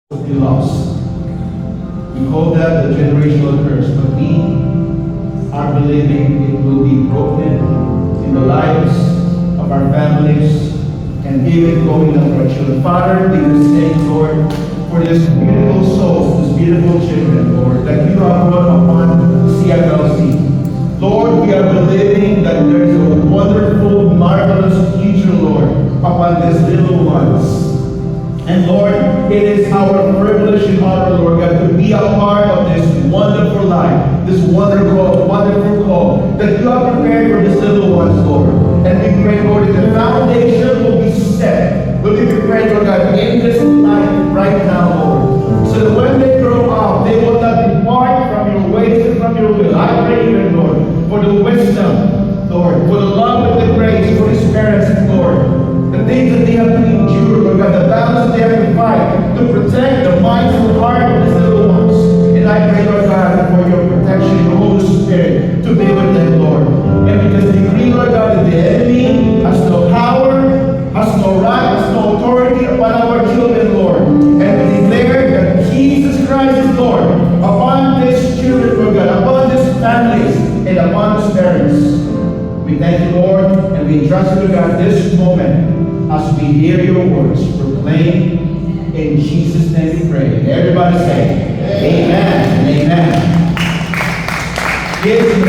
will be lost. We call that the generational curse, but we are believing it will be broken in the lives of our families and even going on our children. Father, we just thank you, Lord, for this beautiful soul, this beautiful children, Lord, that you have brought upon CFLC. Lord, we are believing that there is a wonderful, marvelous future, Lord, upon these little ones. And Lord, it is our privilege and honor, Lord God, to be a part of this wonderful life, this wonderful call that you have prepared for these little ones, Lord. And we pray, Lord, that the foundation will be set, will be prepared, Lord God, in this life right now, Lord. So that when they grow up, they will not depart from your ways and from your will. I pray even, Lord, for the wisdom, Lord, for the love and the grace for these parents, Lord. The things that they have to endure, Lord God, the battles that they have to fight to protect the minds and heart of these little ones. And I pray, Lord God, for your protection, your Holy Spirit, to be with them, Lord. And we just decree, Lord God, that the enemy has no power, has no right, has no authority upon our children, Lord. And we declare that Jesus Christ is Lord upon these children, Lord God, upon these families, and upon these parents. We thank you, Lord, and we trust you, God, this moment as we hear your words proclaimed. In Jesus' name we pray. Everybody say, Amen and amen. Yes,